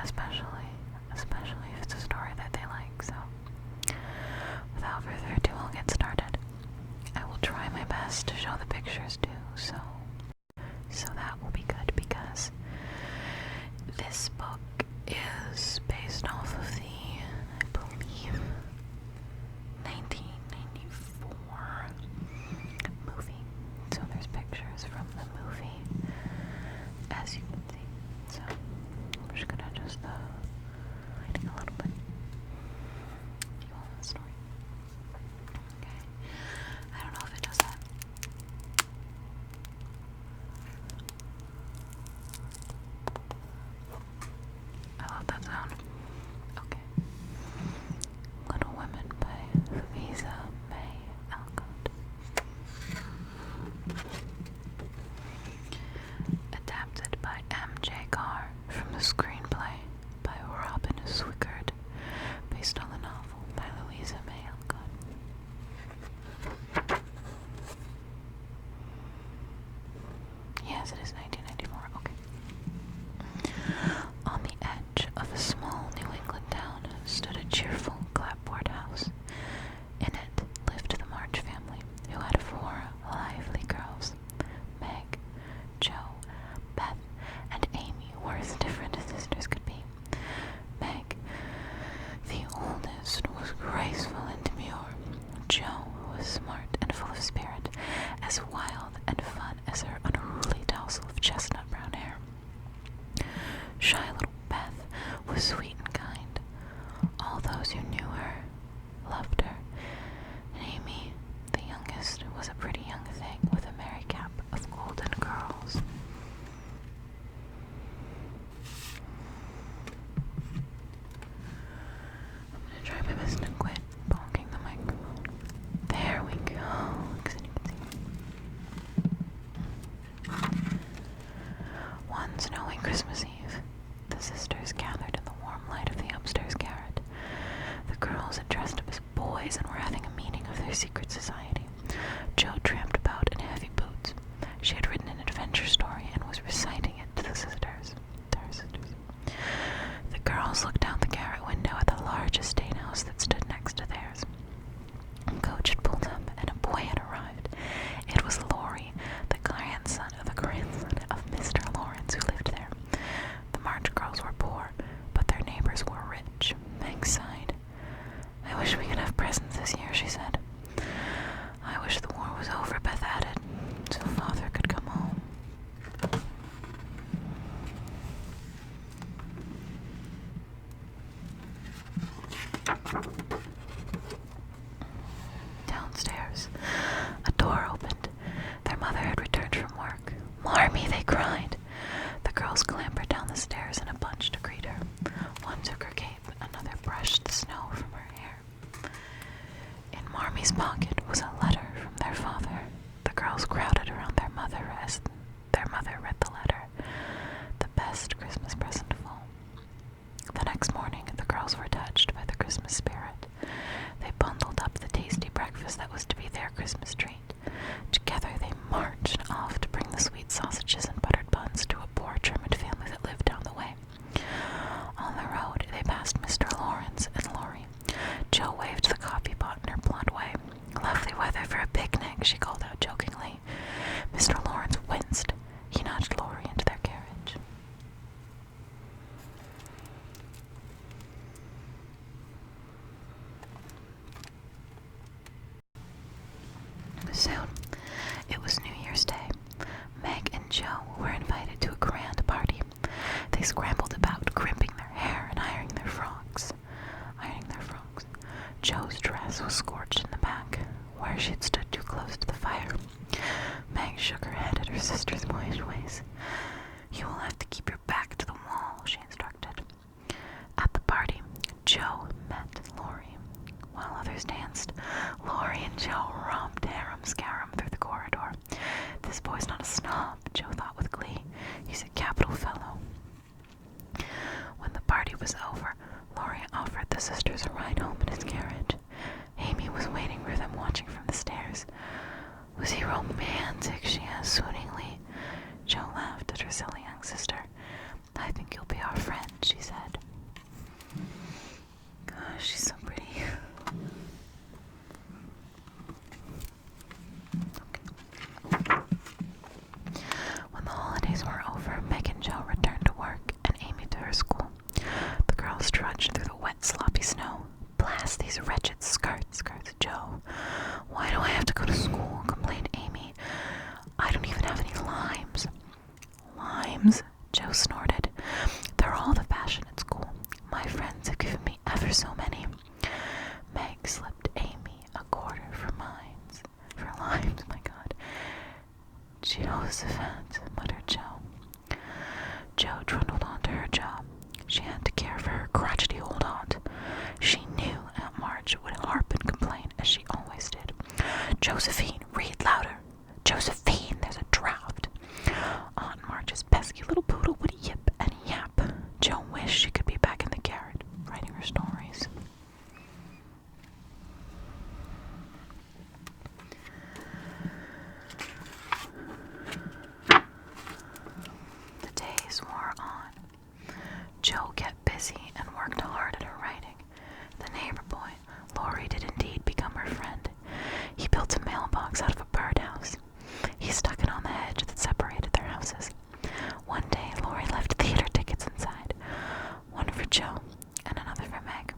especially if it's a story that they like. So, without further ado, I'll get started. I will try my best to show the pictures too, so that will be good, because this book is based off of the, I believe, 1994 movie. So there's pictures from the movie, as you can see. So I'm just gonna adjust the lighting a little bit. You all the story. Okay. I don't know if it does that. I love that sound. Okay. Little Women by Louisa May Alcott. Adapted by M.J. Carr from the screenplay by Robin Swickard, based on the novel by Louisa May Alcott. Yes, it is 1994. Okay. On the edge of a small New England town stood a cheerful clapboard house. In it lived the March family, who had 4 lively girls. Meg, Jo, Beth, and Amy were as different as sisters could be. Meg, the oldest, was graceful and demure. Jo was smart and full of spirit, as wild and fun as her unruly tousle of chestnut brown hair. Shy little Beth was sweet and kind. All those who knew her loved her. And Amy, the youngest, was a pretty young thing with a merry cap of golden curls. I'm gonna try my best to quit bonking the microphone. There we go. One snowy Christmas Eve, the sisters gathered in the warm light of the upstairs garret. The girls had dressed up as boys and were having a meeting of their secret society. Jo tramped about in heavy boots. She had written an adventure story and was reciting it to her sisters. The girls looked out the garret window at the large estate house that stood next to theirs. A coach had pulled up and a boy had arrived. It was Laurie, the grandson of Mr. Lawrence, who lived there. The March girls were poor, but their neighbors were rich. Meg sighed. I wish we could have presents this year, she said. I wish the war was over, Beth added, so Father could come home. Downstairs, a door opened. Their mother had returned from work. Marmee, they cried. The girls clambered down the stairs in a bunch to greet her. One took her cape, another brushed the snow from her hair. In Marmee's pocket was a letter from their father. The girls crowded around their mother as their mother read the letter. The best Christmas present of all. The next morning, the girls were touched by the Christmas spirit. They bundled up the tasty breakfast that was to be their Christmas treat. Together they marched off to bring the sweet sausages and buttered buns to a poor German family that lived down the way. On the road, they passed Mr. Lawrence and Laurie. Jo waved the coffee pot in her blonde way. Lovely weather for a picnic, she called out jokingly. Mr. Lawrence winced. He nudged Laurie into their carriage. Soon, it was New Year's Day. Meg and Jo were invited to a grand party. They scrambled about, crimping their hair and ironing their frocks. Jo's dress was scorched in the back, where she had stood too close to the fire. Meg shook her head at her sister's boyish ways. You will have to keep your back to the wall, she instructed. At the party, Jo met Laurie. While others danced, Laurie and Jo romped harum-scarum through the corridor. This boy's not a snob, Jo thought with glee. He's a capital fellow. When the party was over, Laurie offered the sisters a ride home in his carriage. Amy was waiting for them, watching from the stairs. Was he romantic? She asked swooningly. Jo laughed at her silly young sister. I think you'll be our friend, she said. crotchety old aunt. She knew Aunt March would harp and complain, as she always did. "Josephine, read louder. Josephine, there's a draft." Aunt March's pesky little poodle would yip and yap. Jo wished she could be back in the garret, writing her stories. The days wore on. Jo kept busy and worked hard at her writing. The neighbor boy, Laurie, did indeed become her friend. He built a mailbox out of a birdhouse. He stuck it on the hedge that separated their houses. One day, Laurie left theater tickets inside, one for Jo and another for Meg.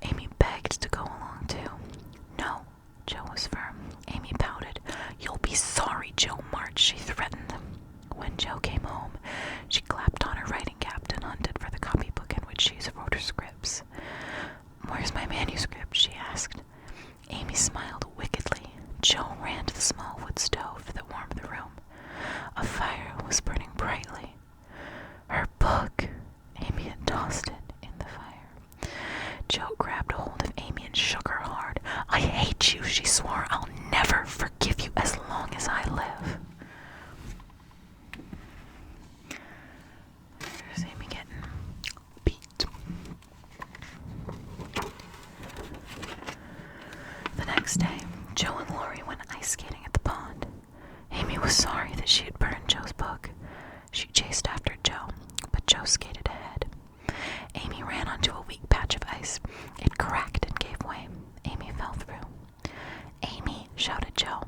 Amy begged to go along too. No, Jo was firm. Amy pouted. "You'll be sorry, Jo March," she threatened. When Jo came home, she clapped on her writing cap and hunted for the copybook in which she wrote her scripts. "Where's my manuscript?" she asked. Amy smiled wickedly. Jo ran to the small wood stove that warmed the room. A fire was burning brightly. Her book! Amy had tossed it in the fire. Jo grabbed hold of Amy and shook her hard. "I hate you," she swore. "I'll never forgive you as long as I live." There's Amy getting beat. The next day, Jo and Laurie went ice skating at the pond. Amy was sorry that she had burned Jo's book. She chased after Jo, but Jo skated ahead. Amy ran onto a weak patch of ice. It cracked and gave way. Amy fell through. "Amy!" shouted Jo.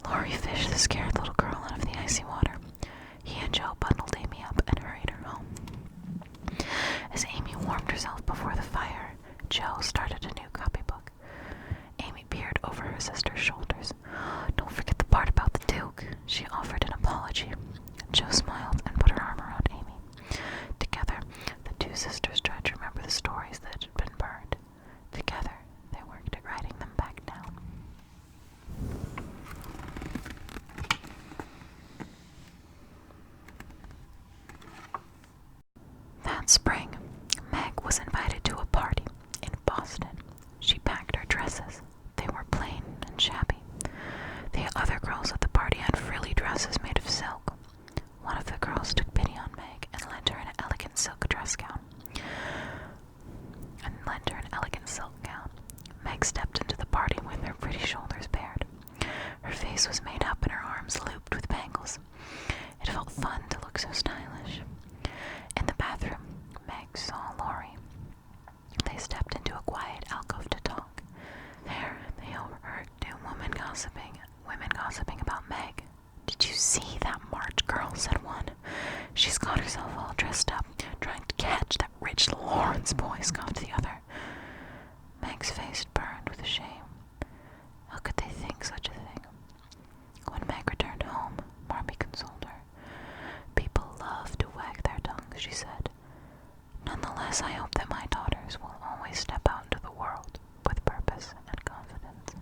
Laurie fished the scared little girl out of the icy water. He and Jo bundled Amy up and hurried her home. As Amy warmed herself before the fire, Jo started a new copybook. Amy peered over her sister's shoulders. "Don't forget the part about the Duke," she offered an apology. Jo smiled and put her arm around Amy. Together, the two sisters tried to remember the stories that had been burned. Together, they worked at writing them back down. That spring, Meg was invited to a party in Boston. She packed her dresses. They were plain and shabby. The other girls at the party had frilly dresses made of silk. One of the girls took pity on Meg and lent her an elegant silk gown. Meg stepped into the party with her pretty shoulders bared. Her face was made up and her arms looped with bangles. It felt fun to look so stylish. In the bathroom, Meg saw Laurie. They stepped into a quiet alcove to talk. There, they overheard two women gossiping about Meg. "Did you see that March girl?" said one. "She's got herself all dressed up, trying to catch that rich Lawrence boy," scoffed the other. Meg's face burned with shame. How could they think such a thing? When Meg returned home, Marmee consoled her. "People love to wag their tongues," she said. "Nonetheless, I hope that my daughters will always step out into the world with purpose and confidence."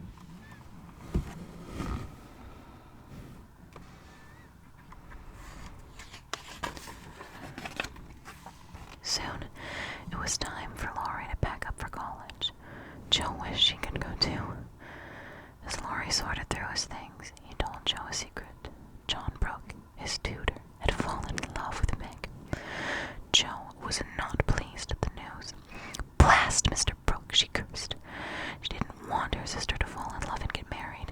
Soon, it was time for Laurie to pack up for college. Jo wished she could go too. As Laurie sorted through his things, he told Jo a secret. John Brooke, his tutor, had fallen in love with Meg. Jo was not pleased at the news. "Blast Mr. Brooke," she cursed. She didn't want her sister to fall in love and get married.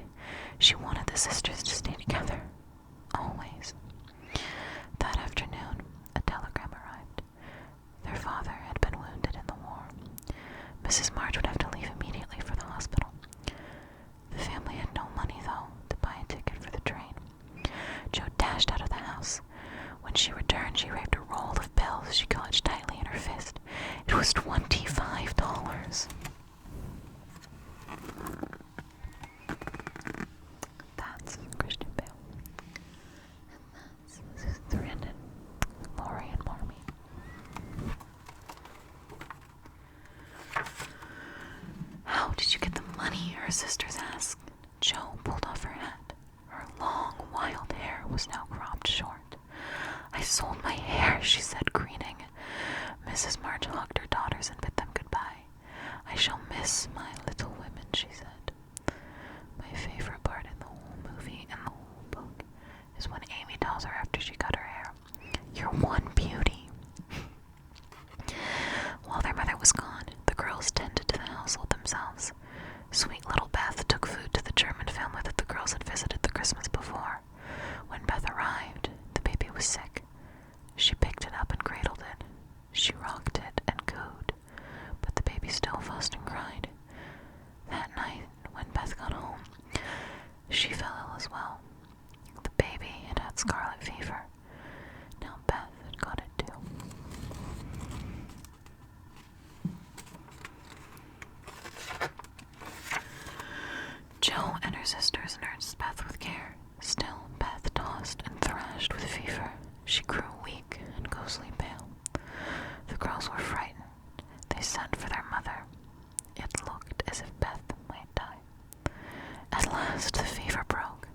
She wanted the sisters to stay together. Always. That afternoon, a telegram arrived. Their father had been wounded in the war. Mrs. March would have to leave immediately for the hospital. The family had no money, though, to buy a ticket for the train. Jo dashed out of the house. When she returned, she waved a roll of bills she clutched tightly in her fist. It was $25. That's Christian Bale. And that's Brandon, Laurie, and Marmee. "How did you get the money?" her sisters asked. Jo pulled off her hat. Her long, wild hair was now cropped short. "I sold my hair," she said, grinning. Mrs. March hugged girls were frightened. They sent for their mother. It looked as if Beth might die. At last, the fever broke.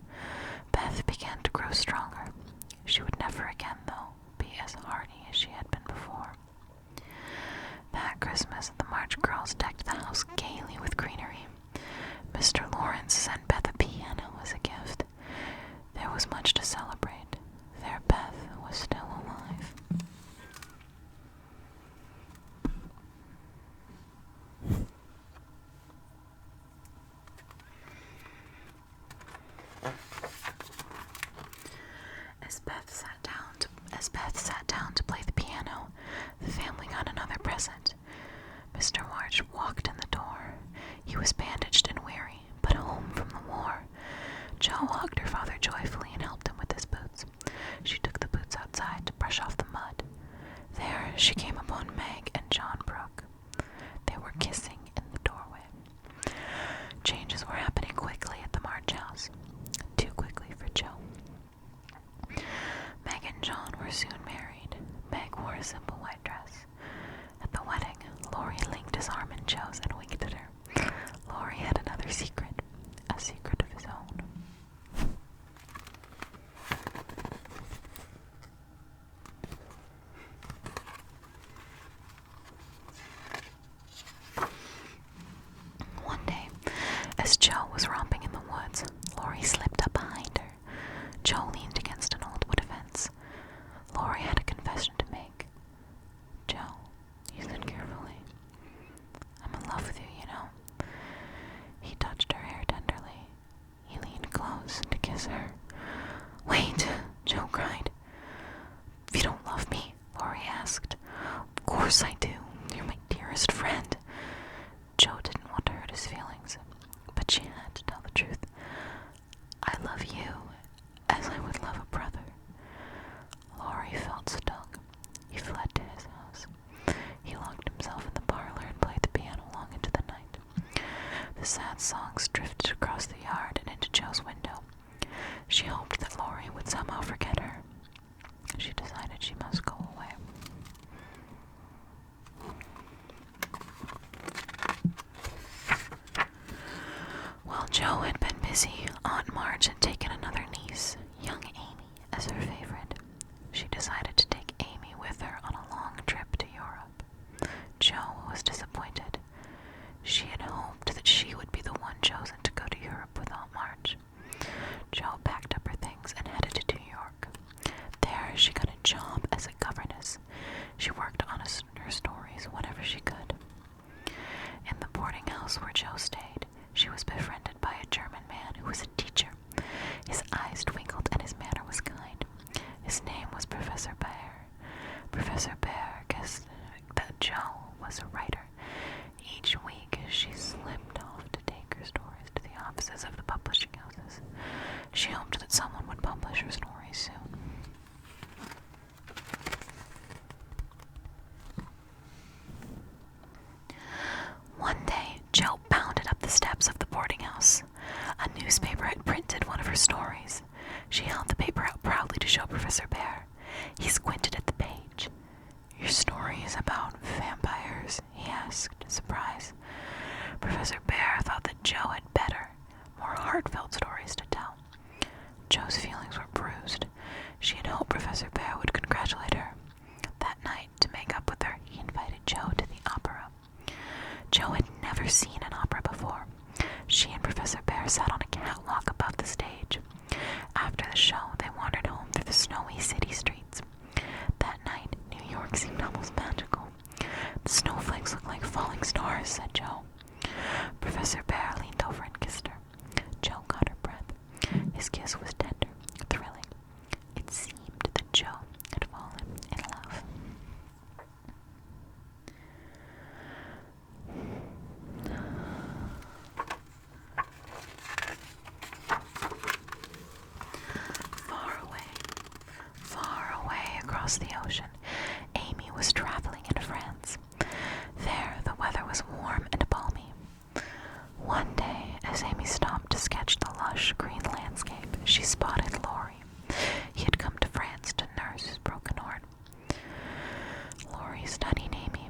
Beth began to grow stronger. She would never again, though, be as hardy as she had been before. That Christmas, the March girls decked the house gaily with greenery. Mr. Lawrence sent Beth a piano as a gift. There was much to celebrate. Their Beth was still alive. As Beth sat down to play the piano, the family got another present. Mr. March walked in the door. He was bandaged and weary, but home from the war. Jo hugged her father joyfully and helped him with his boots. She took the boots outside to brush off the mud. There she came upon Meg and John Brooke. They were kissing in the doorway. Changes were happening quickly at the March house. Too quickly for Jo. Meg and John were soon married. Meg wore a simple white dress. At the wedding, Laurie linked his arm in Jo's and winked at her. Laurie had another secret, a secret of his own. One day, as Jo was romping in the woods, Laurie slipped up behind her. Jo leaned against an old wood fence. Laurie had a confession to make. Jo, he said carefully, I'm in love with you, you know. He touched her hair tenderly. He leaned close to kiss her. Wait, Jo cried. If you don't love me, Laurie asked. Of course I do. You're my dearest friend. Jo didn't want to hurt his feelings, but she had to tell the truth. I love you as I would love a brother. Laurie felt stung. He fled to his house. He locked himself in the parlor and played the piano long into the night. The sad songs drifted across the yard and into Jo's window. She hoped that Laurie would somehow forget her. She decided she must go away. While Jo had been busy, Aunt Marge had taken another niece, young Amy, as her favorite. She decided to take Amy with her on a long trip to Europe. Jo was disappointed. She had hoped that she would be the one chosen to go to Europe with Aunt Marge. Jo packed up her things and headed to New York. There, she got a job as a governess. She worked on her stories whenever she could. In the boarding house where Jo stayed, she was befriended by a German man who was a teacher. His eyes twinkled and his manner was kind. His name was Professor Baer. Professor Baer guessed that Jo was a writer. Each week, she slipped off to take her stories to the offices of the publishing houses. She hoped that someone would publish her stories soon. One day, Jo bounded up the steps of the boarding house. A newspaper had printed one of her stories. She held the paper out proudly to show Professor Bear. He squinted at the page. Your story is about vampires? He asked in surprise. Professor Bear thought that Jo had better, more heartfelt stories to tell. Jo's feelings were bruised. She had hoped Professor Bear would congratulate her. That night, to make up with her, he invited Jo to the opera. Jo had never seen an opera before. She and Professor Bear sat on a catwalk above the stage. After the show, they wandered home through the snowy city streets. That night, New York seemed almost magical. The snowflakes looked like falling stars, said Jo. Professor Bear leaned over and kissed her. Jo caught her breath. His kiss was tender, thrilling. It seemed that Jo had fallen in love. Far away across the ocean, Amy was traveling in France. There, the weather was warm and balmy. One day, as Amy stopped to sketch the lush green landscape, she spotted Laurie. He had come to France to nurse his broken heart. Laurie studied Amy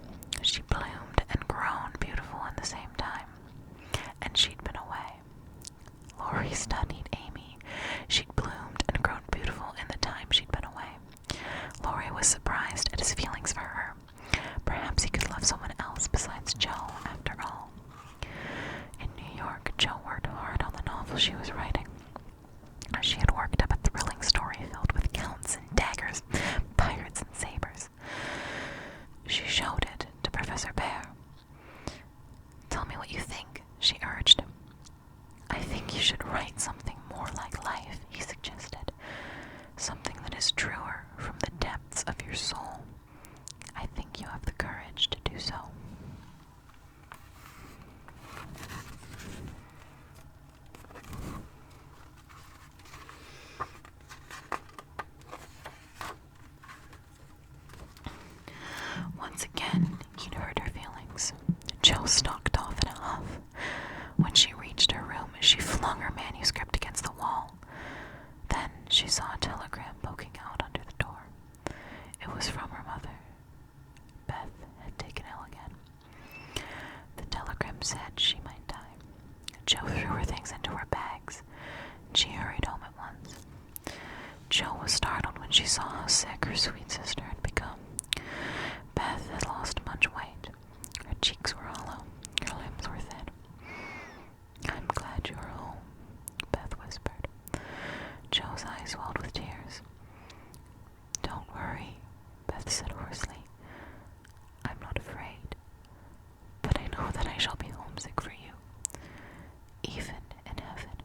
Joe stalked off in a huff. When she reached her room, she flung her manuscript against the wall. Then she saw a telegram poking out under the door. It was from her mother. Beth had taken ill again. The telegram said she might die. Jo threw her things into her bags, and she hurried home at once. Jo was startled when she saw how sick her sweet sister had become. Beth had lost much weight. Her cheeks were hollow, her limbs were thin. "I'm glad you're home," Beth whispered. Jo's eyes welled with tears. "Don't worry," Beth said hoarsely. "I'm not afraid, but I know that I shall be homesick for you, even in heaven."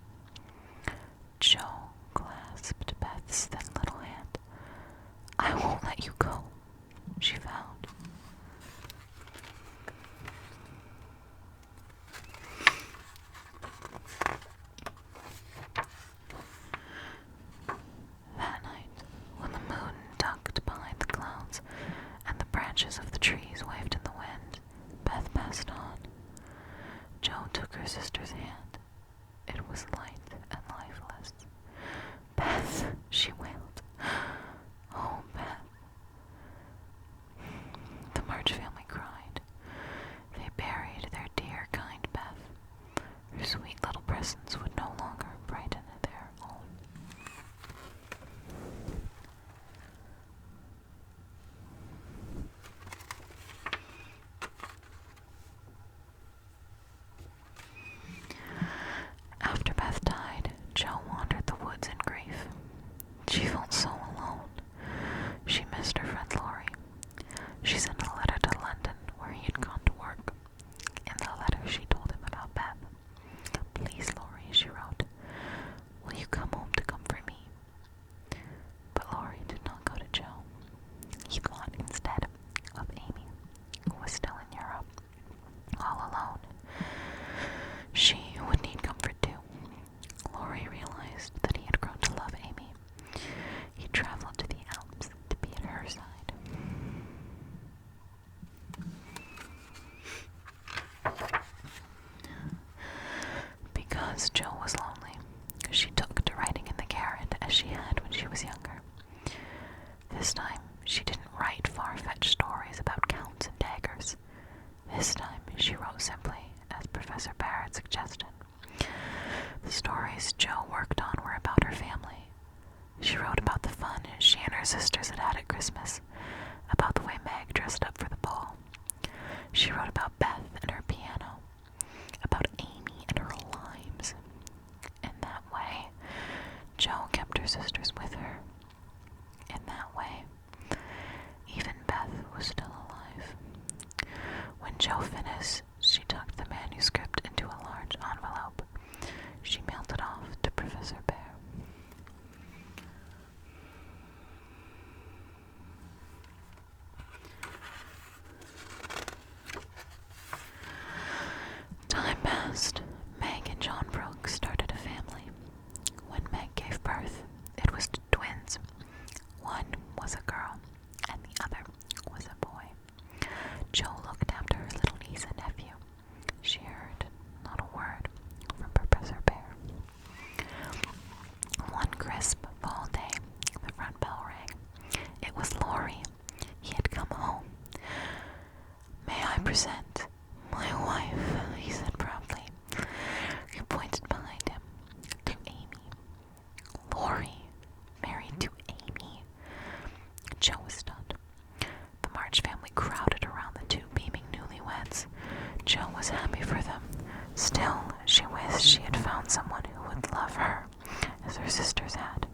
Jo clasped Beth's thin little hand. "I won't let you go," she vowed. That night, when the moon ducked behind the clouds and the branches of the trees waved in the wind, Beth passed on. Jo took her sister's hand. It was light and lifeless. "Beth," she wailed. "Oh, Beth." The March family cried. They buried their dear, kind Beth. Her sweet little presence would no longer brighten their home. After Beth died, Jo wandered the woods in grief. She felt so alone. She missed her friend Laurie. She sent a letter to London, where he had gone to work. In the letter, she told him about Beth. "Please, Laurie," she wrote, "will you come home to comfort me?" But Laurie did not go to Jo. He thought instead of Amy, who was still in Europe, all alone. She would need comfort too. Laurie realized that he had grown to love Amy. He traveled to the Alps to be at her side. Because Jo was lonely, she took to writing in the garret as she had when she was younger. This time, she didn't write far-fetched stories about counts and daggers. This time, she wrote simply, as Professor Barrett suggested. The stories Jo worked on were about her family. She wrote about the fun she and her sisters had had at Christmas, about the way Meg dressed up for the ball. She wrote about Beth and her piano, about Amy and her limes. In that way, Jo kept her sisters with her. In that way, even Beth was still alive. When Jo finished, she tucked the manuscript into a large envelope. She mailed it off to Professor Bear. Time passed. Meg and John Brooks started a family. When Meg gave birth, it was to twins. One was a girl, and the other was a boy. Jo looked after her little niece and nephew. She heard not a word from Professor Bear. One crisp fall day, the front bell rang. It was Laurie. He had come home. "May I present my wife?" he said proudly. He pointed behind him to Amy. Laurie married to Amy. Jo was stunned. The March family crowded around the two beaming newlyweds. Jo was happy for them. Still, she wished she had found someone who would love her as her sisters had.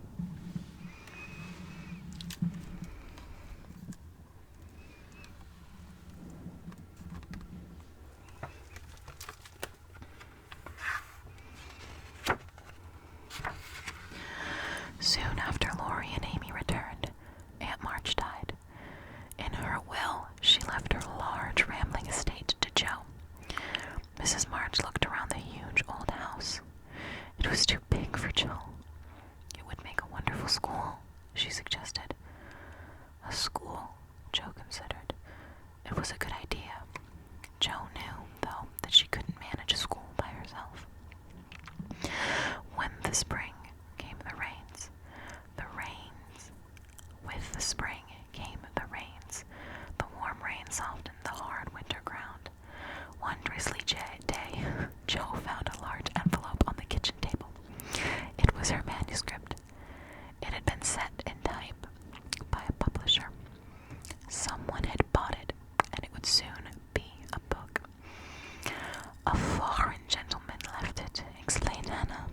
Soon after Laurie and Amy returned, Aunt March died. In her will, she left her large, rambling estate to Jo. Mrs. March looked around the huge old house. It was too big for Jo. It would make a wonderful school, she suggested. A school, Jo considered. It was a good idea. Jo knew, though, grisly day, Joe found a large envelope on the kitchen table. It was her manuscript. It had been set in type by a publisher. Someone had bought it, and it would soon be a book. A foreign gentleman left it, explained Hannah,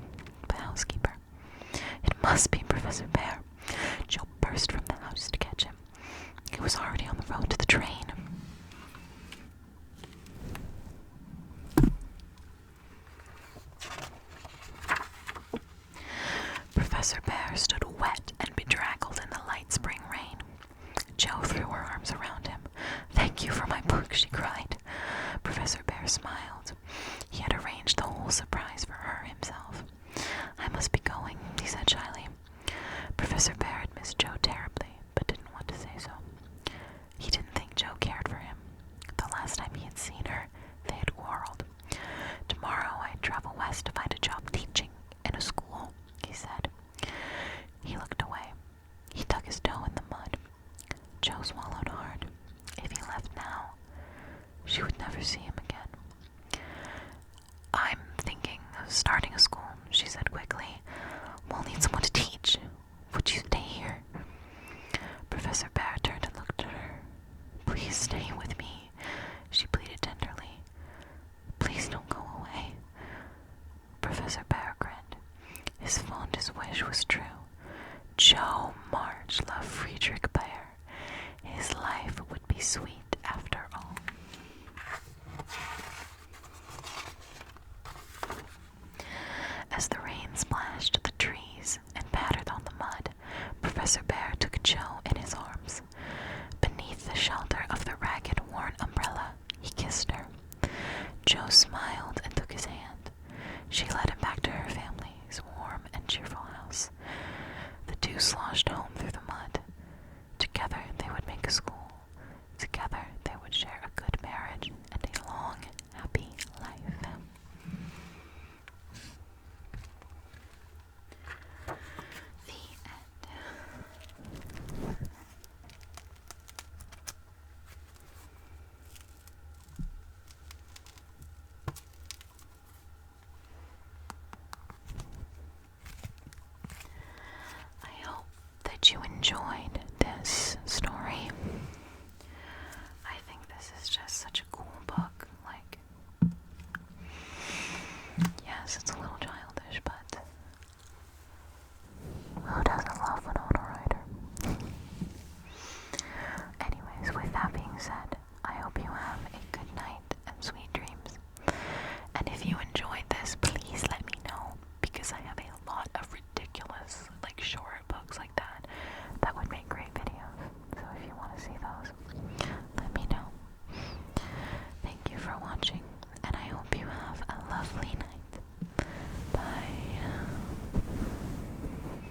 the housekeeper. It must be Professor Bear. Joe burst from the house to catch him. He was already on the road to the train. Professor Bear stood wet and bedraggled in the light spring rain. Jo threw her arms around him. "Thank you for my book," she cried. Professor Bear smiled. He had arranged the whole surprise for her himself. "I must be going," he said shyly. Professor Bear had missed Jo terribly, but didn't want to say so. He didn't think Jo cared for him. The last time he had seen her, they had quarreled. "Tomorrow I'd travel west to find a job teaching in a school," he said. He looked away. He dug his toe in the mud. Jo swallowed hard. If he left now, she would never see him again. "I'm thinking of starting a school," she said quickly. "We'll need someone to teach. Would you stay here?" Professor Bear turned and looked at her. "Please stay with me," she pleaded tenderly. "Please don't go away." Professor Bear grinned. His fondest wish was true. Jo March loved Friedrich Bear. His life would be sweet after all. As the rain splashed the trees and pattered on the mud, Professor Bear took Jo in his arms. Beneath the shelter of the ragged, worn umbrella, he kissed her. Jo smiled and took his hand. She led him back to her family's warm and cheerful house. The two sloshed home through the mud. Together they would make a school. Together they would share a good marriage and a long, happy life. The end. I hope that you enjoyed this story. I think this is just such a cool book. Like, yes, it's a little childish, but who doesn't love Winona Ryder? Anyways, with that being said, I hope you have a good night and sweet dreams. And if you enjoyed this, please let me know, because I have a lot of ridiculous, like, short books like that would make great videos. So if you want to see those, let me know. Thank you for watching.